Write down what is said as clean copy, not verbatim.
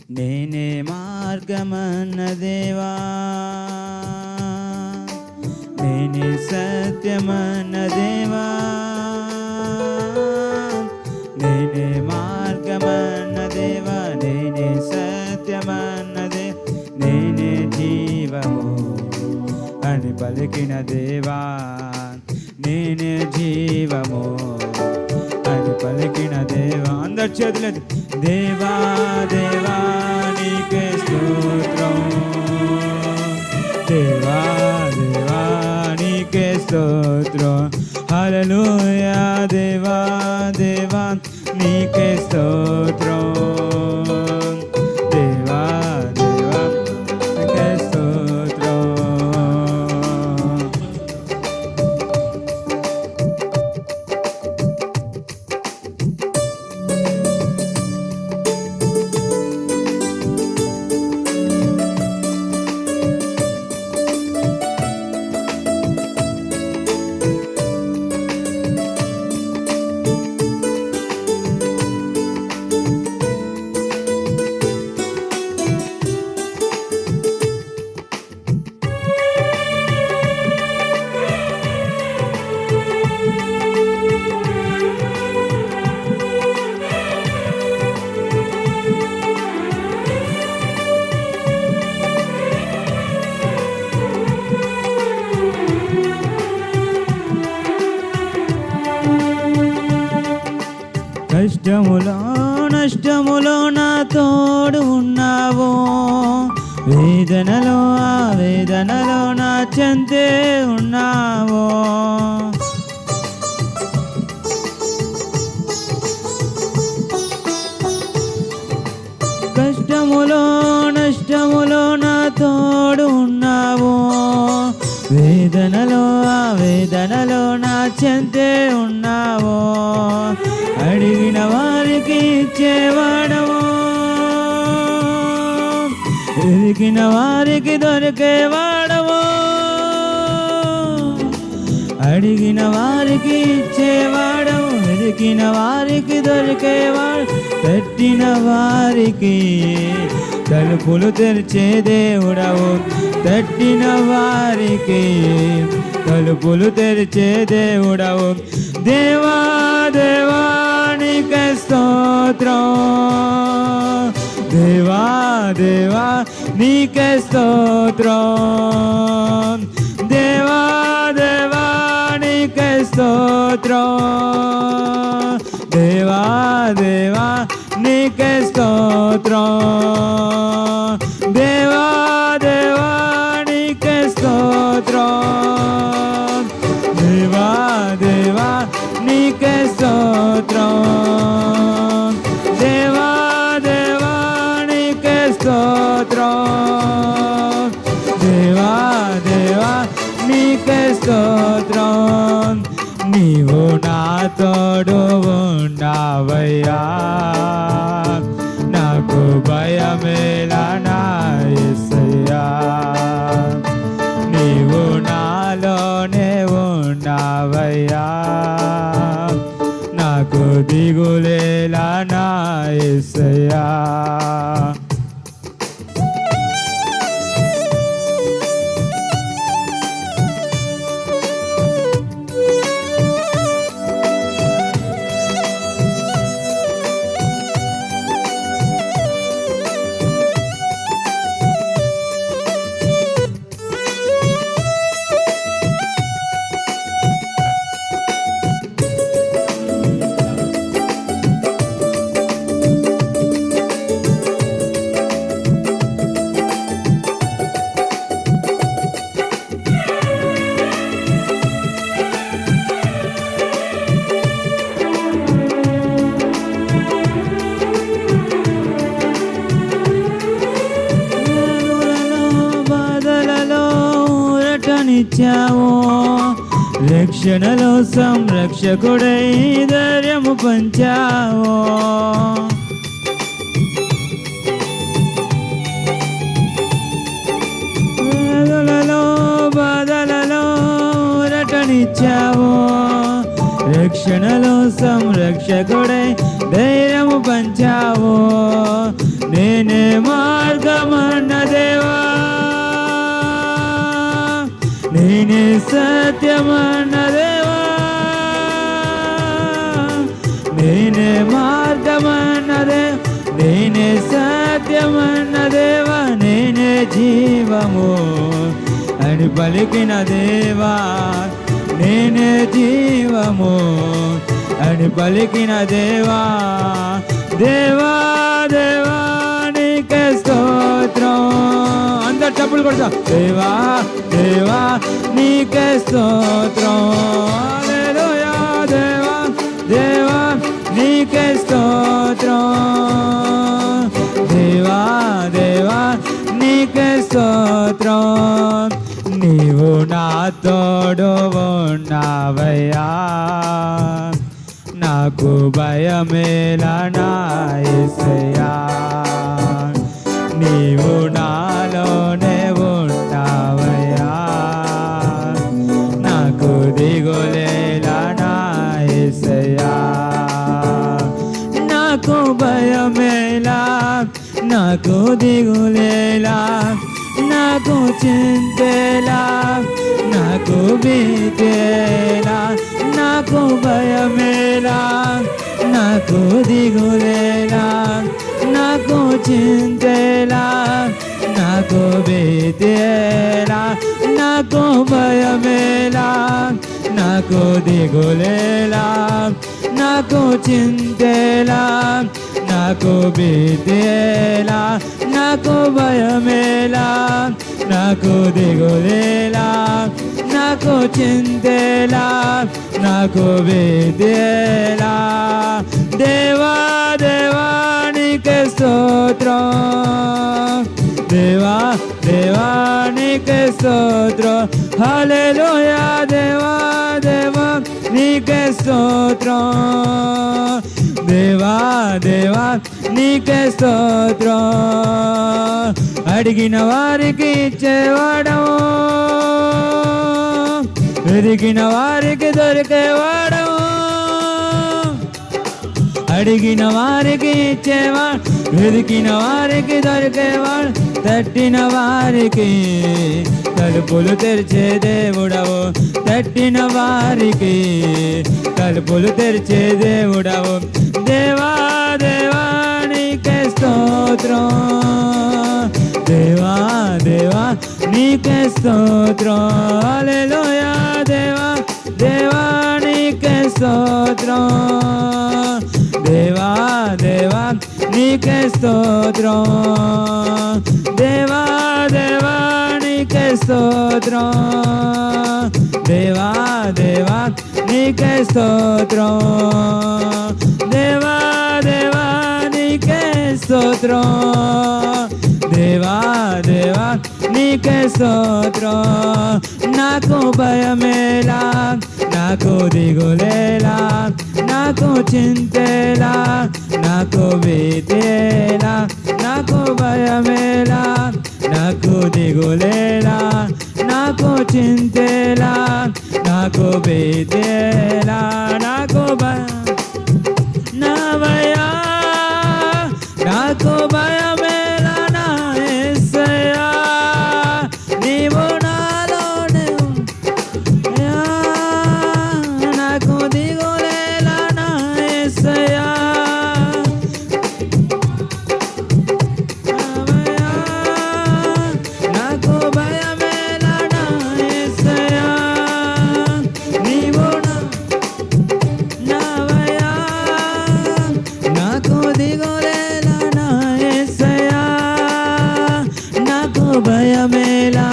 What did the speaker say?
నేనే మార్గమన్న దేవా, నేనే సత్యమన్న దేవా, నేనే మార్గమన్న దేవా, నేనే సత్యమన్న దేవా, నేనే జీవము అని పలికిన దేవా, నేనే జీవము అని పలికిన దేవా. అందరి చేతులేదు. దేవా దేవా నీకే స్తోత్రం, దేవా దేవా నీకే స్తోత్రం, హల్లెలూయా. దేవా దేవా నీకే స్తోత్రం, దేవా దేవా నీకే స్తోత్రం. కష్టములో నష్టములో నా తోడు ఉన్నావో, వేదనలో ఆ వేదనలో నా చెంతే ఉన్నావో. కష్టములో నష్టములో నా తోడు ఉన్నావో, వేదనలో ఆ వేదనలో నా చెంతే ఉన్నావో. అడిగిన వారికి ఇచ్చేవాడవు, వెతికిన వారికి దొరికేవాడవు. అడిగిన వారికి ఇచ్చేవాడవు, వెతికిన వారికి దొరికేవాడు. తట్టిన వారికి తలుపులు తెరిచే దేవుడవు, తట్టిన వారికి తలుపులు తెరిచే దేవుడవు. దేవా దేవా నీకే స్తోత్రం, దేవా దేవా నీకే స్తోత్రం, దేవా దేవా నీకే స్తోత్రం, దేవా దేవా నీకే స్తోత్రం, దేవా దేవా నీకే స్తోత్రం, దేవా దేవా నీకే స్తోత్రం, దేవా దేవా నీకే స్తోత్రం, దేవా దేవా నీకే స్తోత్రం. నీవు నా తోడు ఉన్నావయ్యా, నాకు భయమేలా నా యేసయ్యా. నీవు నాలోనే ఉన్నావయ్యా, నాకు దిగులేలా నా యేసయ్యా. ఇచ్చావో, రక్షణలో సంరక్షకుడై ధైర్యము పంచావో. బాధలలో రటనిచ్చావో, రక్షణలో సంరక్షకుడై ధైర్యము పంచావో. నే నేనే మార్గమన్న దేవా, నేనే సత్యమన్న దేవా, నేనే మార్గమన్న దేవా, నేనే సత్యమన్న దేవా, నేనే జీవము అని పలికిన దేవా, నేనే జీవము అని పలికిన దేవా. దేవా దేవా నీకే స్తోత్రం. అందరు చప్పులు కొడతా. దేవా దేవా నీకే స్తోత్రం. హల్లెలూయా. దేవా దేవా నీకే స్తోత్రం. దేవా దేవా నీకే స్తోత్రం. నీవు నా తోడు ఉన్నావయ్యా, నాకు భయమేలా నా యేసయ్యా. నీవు నాలోనే ఉంటావయ్యా, నాకు దిగులేలా నా యేసయ్యా. నాకు భయమేలా, నాకు దిగులేలా, నాకు చింతేలా, నాకు భీతేలా, నాకు భయమేలా, నాకు దిగులేలా, నాకు చింతేలా, నాకు భీతేలా, నాకు భయమేలా, నాకు దిగులేలా, నాకు చింతేలా, నాకు భీతేలా, నాకు భయమేలా, నాకు దిగులేలా, నాకు చింతేలా, నాకు భీతేలా. దేవా దేవా నీకే స్తోత్రం. దేవా దేవా నీకే స్తోత్రం. హల్లెలూయా. దేవా దేవా నీకే స్తోత్రం. దేవా దేవా నీకే స్తోత్రం. అడిగిన వారికి ఇచ్చేవాడవు, వెదికిన వారికి దొరికేవాడవు. అడిగిన వారికి ఇచ్చేవాడు, వెదికిన వారికి దొరికేవాడు, తట్టిన వారికి తలుపులు తెరిచే దేవుడవు. తట్టిన వారికి తలుపులు తెరిచే దేవుడవు. దేవా దేవా నీకే స్తోత్రం. దేవా దేవా నీకే స్తోత్రం. హల్లెలూయా. దేవా దేవా నీకే స్తోత్రం. దేవా దేవా నీకే స్తోత్రం. దేవా దేవా నీకే స్తోత్రం. దేవా దేవా నీకే స్తోత్రం. దేవా దేవా నీకే స్తోత్రం. దేవా దేవా నీకే స్తోత్రం. నాకు భయమేలా, నాకు దిగులేలా, నాకు చింతేలా, నాకు భీతేలా, నాకు భయమేలా, నాకు దిగులేలా, నాకు చింతేలా, నాకు భీతేలా, నాకు నావయ్యా, నాకు భయమేలా నా యేసయ్యా. నీవు నాలోనే ఉన్నావయ్యా, నాకు దిగులేలా నా యేసయ్యా. నాకు భయమేలా నా యేసయ్యా. నీవు నావయ్యా, నాకు దిగులేలా నా యేసయ్యా. నాకు భయమేలా,